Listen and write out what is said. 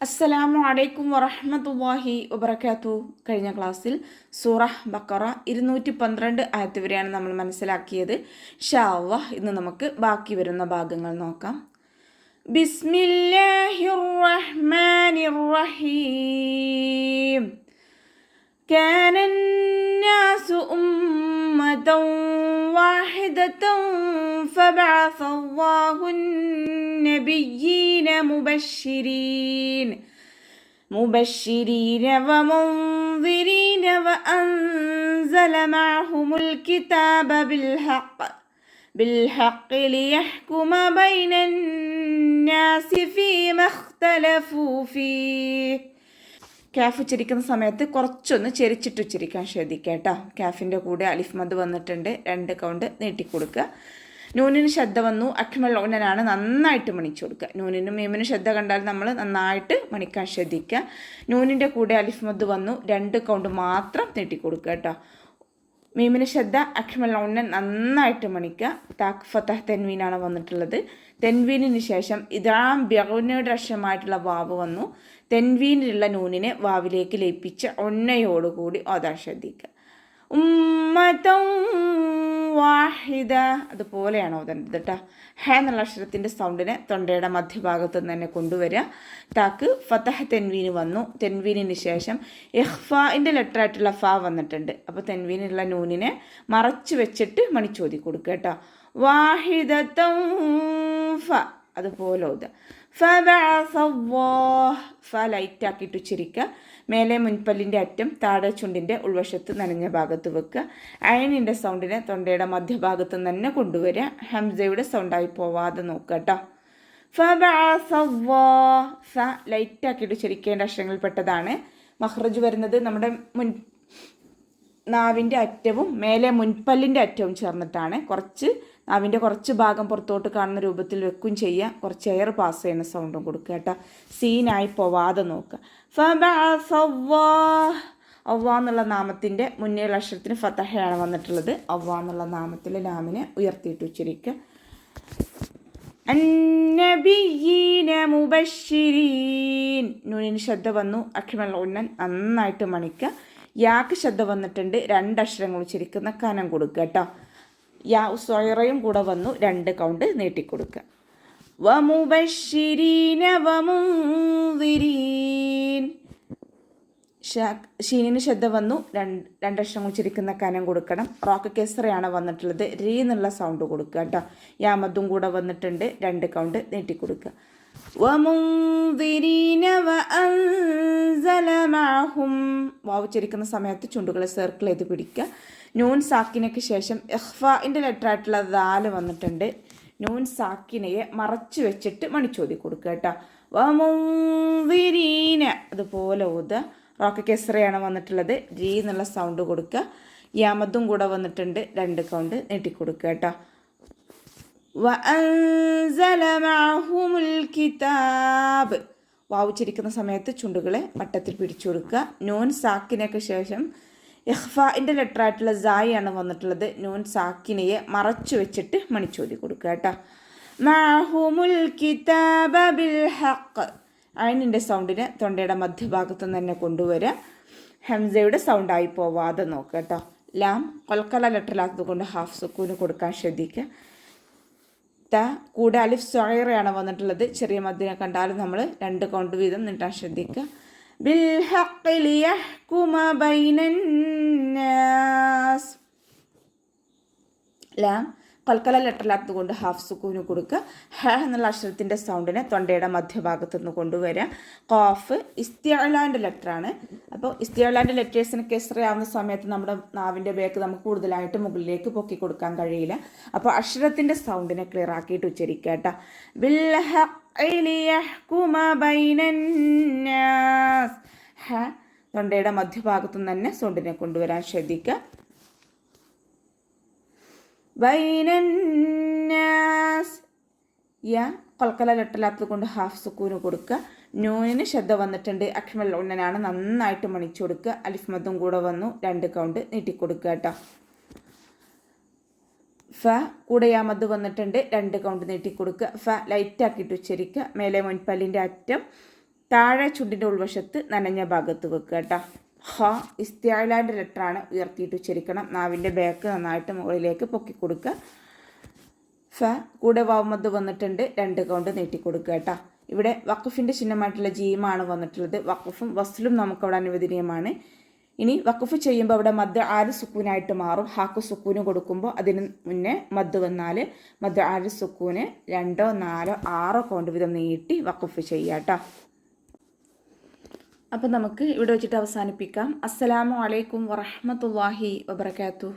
അസ്സലാമു അലൈക്കും വറഹ്മത്തുള്ളാഹി വബറകാതുഹു. കഴിഞ്ഞ ക്ലാസ്സിൽ സൂറഹ് ബഖറ 212 ആയത്ത് വരെയാണ് നമ്മൾ മനസ്സിലാക്കിയത്. ഇൻഷാ അല്ലാഹ് ഇന്ന് നമുക്ക് ബാക്കി വരുന്ന ഭാഗങ്ങൾ നോക്കാം. ബിസ്മില്ലാഹിർ റഹ്മാനിർ റഹീം. كان الناس أمة واحدة فبعث الله النبيين مبشرين ومنذرين وأنزل معهم الكتاب بالحق ليحكم بين الناس فيما اختلفوا فيه. കാഫ് ഉച്ചരിക്കുന്ന സമയത്ത് കുറച്ചൊന്ന് ചെരിച്ചിട്ട് ഉച്ചരിക്കാൻ ശ്രദ്ധിക്കുക കേട്ടോ. കാഫിൻ്റെ കൂടെ അലിഫ് മദ് വന്നിട്ടുണ്ട്, 2 കൗണ്ട് നീട്ടിക്കൊടുക്കുക. നൂനിന് ശബ്ദ വന്നു, അക്മൽ ഊനനാണ്, നന്നായിട്ട് മണിച്ചു കൊടുക്കുക. നൂനിനും മീമിനും ശബ്ദ കണ്ടാൽ നമ്മൾ നന്നായിട്ട് മണിക്കാൻ ശ്രദ്ധിക്കുക. നൂനിൻ്റെ കൂടെ അലിഫ് മദ് വന്നു, 2 കൗണ്ട് മാത്രം നീട്ടിക്കൊടുക്കുക കേട്ടോ. മീമിന് ശബ്ദ അക്മൽ ഊനൻ നന്നായിട്ട് മണിക്കുക. താക്ക് ഫതഹ് തെൻവീനാണ് വന്നിട്ടുള്ളത്. തെൻവീനിന് ശേഷം ഇദാം ബിഗുനയുടെ അക്ഷരമായിട്ടുള്ള വാവ് വന്നു. തെൻവീനിലുള്ള നൂനിനെ വാവിലേക്ക് ലയിപ്പിച്ച് ഒന്നയോടുകൂടി ഓതാൻ ശ്രദ്ധിക്കുക. ഉമ്മതൻ വാഹിദ, അതുപോലെയാണ് ഓതേണ്ടത് കേട്ടോ. ഹ എന്നുള്ള അക്ഷരത്തിൻ്റെ സൗണ്ടിനെ തൊണ്ടയുടെ മധ്യഭാഗത്ത് നിന്ന് തന്നെ കൊണ്ടുവരിക. താക്ക് ഫതഹ് തെൻവീന് വന്നു. തെൻവീനിന് ശേഷം ഇഖ്ഫാഇൻ്റെ ലെറ്ററായിട്ടുള്ള ഫ വന്നിട്ടുണ്ട്. അപ്പോൾ തെൻവീനുള്ള നൂനിനെ മറച്ചു വെച്ചിട്ട് മണിച്ചോതി കൊടുക്കുക കേട്ടോ. വാഹിദത്തൻ ഫ, അതുപോലെ ഓതുക. ഫ ലൈറ്റാക്കിയിട്ട് ഉച്ചരിക്കുക. മേലെ മുൻപല്ലിൻ്റെ അറ്റം താഴെ ചുണ്ടിൻ്റെ ഉൾവശത്ത് നനഞ്ഞ ഭാഗത്ത് വെക്കുക. അയനിൻ്റെ സൗണ്ടിനെ തൊണ്ടയുടെ മധ്യഭാഗത്ത് തന്നെ കൊണ്ടുവരിക. ഹംസയുടെ സൗണ്ടായി പോവാതെ നോക്കുക കേട്ടോ. ഫ ലൈറ്റാക്കിയിട്ട് ഉച്ചരിക്കേണ്ട അക്ഷരങ്ങളിൽപ്പെട്ടതാണ്. മഹ്റജ് വരുന്നത് നമ്മുടെ നാവിൻ്റെ അറ്റവും മേലെ മുൻപല്ലിൻ്റെ അറ്റവും ചേർന്നിട്ടാണ്. നാവിൻ്റെ കുറച്ച് ഭാഗം പുറത്തോട്ട് കാണുന്ന രൂപത്തിൽ വെക്കും ചെയ്യുക. കുറച്ച് എയർ പാസ് ചെയ്യുന്ന സൗണ്ടും കൊടുക്കുക കേട്ടോ. സീനായി പോവാതെ നോക്കുക. അവ്വ എന്നുള്ള നാമത്തിൻ്റെ മുന്നേയുള്ള അക്ഷരത്തിന് ഫതഹയാണ് വന്നിട്ടുള്ളത്. അവ്വ എന്നുള്ള നാമത്തിലെ ലാമിനെ ഉയർത്തിയിട്ട് ഉച്ചരിക്കുക. അന്നബിയ്യീന മുബശ്ശിരീൻ, നൂനിന് ശബ്ദ വന്നു, അഖിമൽ ഉന്നൻ നന്നായിട്ട് മണിക്കുക. യാക്ക് ശബ്ദ വന്നിട്ടുണ്ട്, 2 അക്ഷരങ്ങൾ ഉച്ചരിക്കുന്ന കനം കൊടുക്കുക കേട്ടോ. യാ സ്വയറയും കൂടെ വന്നു, 2 കൗണ്ട് നീട്ടിക്കൊടുക്കുക. വമുബശ്ശിരീന വമുൻദിരീൻ, ഷീനിന് ശബ്ദ വന്നു, 2 അക്ഷരങ്ങൾ ഉച്ചരിക്കുന്ന കനം കൊടുക്കണം. റോക്ക് കെസ്റയാണ് വന്നിട്ടുള്ളത്, രീ എന്നുള്ള സൗണ്ട് കൊടുക്കുക കേട്ടോ. യാമദ്ദും കൂടെ വന്നിട്ടുണ്ട്, 2 കൗണ്ട് നീട്ടിക്കൊടുക്കുക. വമുൻദിരീന വഅൻസല മഅഹും, വാവ് ഉച്ചരിക്കുന്ന സമയത്ത് ചുണ്ടുകളെ സർക്കിൾ ചെയ്ത് പിടിക്കുക. നൂൻ സാക്കിനയ്ക്ക് ശേഷം ഇഖ്ഫാഇൻ്റെ ലെറ്ററായിട്ടുള്ള ദാല് വന്നിട്ടുണ്ട്. നൂൻ സാക്കിനയെ മറച്ചു വെച്ചിട്ട് മണിച്ചോതി കൊടുക്കുക കേട്ടോ. വമുൻദിരീന, അതുപോലെ ഓതുക. റോക്ക് കെസ്റയാണ് വന്നിട്ടുള്ളത്, രീ എന്നുള്ള സൗണ്ട് കൊടുക്കുക. യാമദ്ദും കൂടെ വന്നിട്ടുണ്ട്, 2 കൗണ്ട് നീട്ടിക്കൊടുക്കുക കേട്ടോ. വഅൻസല മഅഹുമുൽ കിതാബ്, വാവ് ഉച്ചരിക്കുന്ന സമയത്ത് ചുണ്ടുകളെ വട്ടത്തിൽ പിടിച്ചു കൊടുക്കുക. നൂൻ സാക്കിനയ്ക്ക് ശേഷം ഇഖ്ഫാഇൻ്റെ ലെറ്ററായിട്ടുള്ള സായാണ് വന്നിട്ടുള്ളത്. നൂൻ സാക്കിനയെ മറച്ചു വെച്ചിട്ട് മണിച്ചോതി കൊടുക്കുക കേട്ടോ. മഅഹുമുൽ കിതാബ ബിൽ ഹഖ്, അയനിൻ്റെ സൗണ്ടിനെ തൊണ്ടയുടെ മധ്യഭാഗത്ത് തന്നെ കൊണ്ടുവരിക. ഹംസയുടെ സൗണ്ടായി പോവാതെ നോക്കുക കേട്ടോ. ലാം കൊൽക്കല ലെറ്ററിലാത്തത് കൊണ്ട് ഹാഫ് സുക്കൂന് കൊടുക്കാൻ ശ്രദ്ധിക്കുക. കൂടെ അലിഫ് സ്വയറയാണ് വന്നിട്ടുള്ളത്. ചെറിയ മദ്ദിനെ കണ്ടാലും നമ്മൾ 2 കൗണ്ട് വീതം നീട്ടാൻ ശ്രദ്ധിക്കുക. ബിൽഹഖ് ലിയഹ്കുമ ബൈനന്നാസ്, ലാം കൽക്കല ലെറ്ററിലാത്തത് കൊണ്ട് ഹാഫ് സുക്കൂന് കൊടുക്കുക. ഹ എന്നുള്ള അക്ഷരത്തിൻ്റെ സൗണ്ടിനെ തൊണ്ടയുടെ മധ്യഭാഗത്തു നിന്ന് കൊണ്ടുവരിക. ഖാഫ് ഇസ്തിഅലാൻ്റെ ലെറ്ററാണ്. അപ്പോൾ ഇസ്തിഅലാൻ്റെ ലെറ്റേഴ്സിന് കെസ്റയാവുന്ന സമയത്ത് നമ്മുടെ നാവിൻ്റെ ബേക്ക് നമുക്ക് കൂടുതലായിട്ട് മുകളിലേക്ക് പൊക്കി കൊടുക്കാൻ കഴിയില്ല. അപ്പോൾ അക്ഷരത്തിൻ്റെ സൗണ്ടിനെ ക്ലിയർ ആക്കിയിട്ട് ഉച്ചരിക്കുക കേട്ടോ. ബിൽഹഖ് ലിയഹ്കുമ ബൈനന്നാസ്, ഹ തൊണ്ടയുടെ മധ്യഭാഗത്തു നിന്ന് തന്നെ സൗണ്ടിനെ കൊണ്ടുവരാൻ ശ്രദ്ധിക്കുക. ബൈനന്നാസ്, യ കൊൽക്കല ലെറ്ററിലാത്തത് കൊണ്ട് ഹാഫ് സുക്കൂന് കൊടുക്കുക. നൂനിന് ശബ്ദ വന്നിട്ടുണ്ട്, അഖ്മൽ ഉന്നനാണ്, നന്നായിട്ട് മണിച്ചു കൊടുക്കുക. അലിഫ് മദ്ദും കൂടെ വന്നു, 2 കൗണ്ട് നീട്ടിക്കൊടുക്കുക കേട്ടോ. ഫ കൂടെ യാമദ് വന്നിട്ടുണ്ട്, 2 കൗണ്ട് നീട്ടിക്കൊടുക്കുക. ഫ ലൈറ്റാക്കിയിട്ട് ഉച്ചരിക്കുക. മേലെ മുൻപല്ലിൻ്റെ അറ്റം താഴെ ചുണ്ടിൻ്റെ ഉൾവശത്ത് നനഞ്ഞ ഭാഗത്ത് വെക്കുക കേട്ടോ. ഹ ഇസ്തിഅലാൻ്റെ ലെറ്ററാണ്, ഉയർത്തിയിട്ട് ഉച്ചരിക്കണം. നാവിൻ്റെ ബാക്ക് നന്നായിട്ട് മുകളിലേക്ക് പൊക്കി കൊടുക്കുക. ഫ കൂടെ വാവ് മദ് വന്നിട്ടുണ്ട്, 2 കൗണ്ട് നീട്ടി കൊടുക്കുക കേട്ടോ. ഇവിടെ വഖഫിൻ്റെ ചിഹ്നമായിട്ടുള്ള ജീമാണ് വന്നിട്ടുള്ളത്. വഖഫും വസ്ലും നമുക്കവിടെ അനുവദനീയമാണ്. ഇനി വഖഫ് ചെയ്യുമ്പോൾ അവിടെ മദ് ആര് സുക്കൂനായിട്ട് മാറും. ഹാക്ക് സുക്കൂന് കൊടുക്കുമ്പോൾ അതിന് മുന്നേ മദ് വന്നാൽ മദ് ആര് സുക്കൂന് 2, 4, 6 കൗണ്ട് വീതം നീട്ടി വഖഫ് ചെയ്യുക കേട്ടോ. അപ്പം നമുക്ക് ഇവിടെ വെച്ചിട്ട് അവസാനിപ്പിക്കാം. അസ്സലാമു അലൈക്കും വറഹ്മത്തുള്ളാഹി വബറകാതുഹു.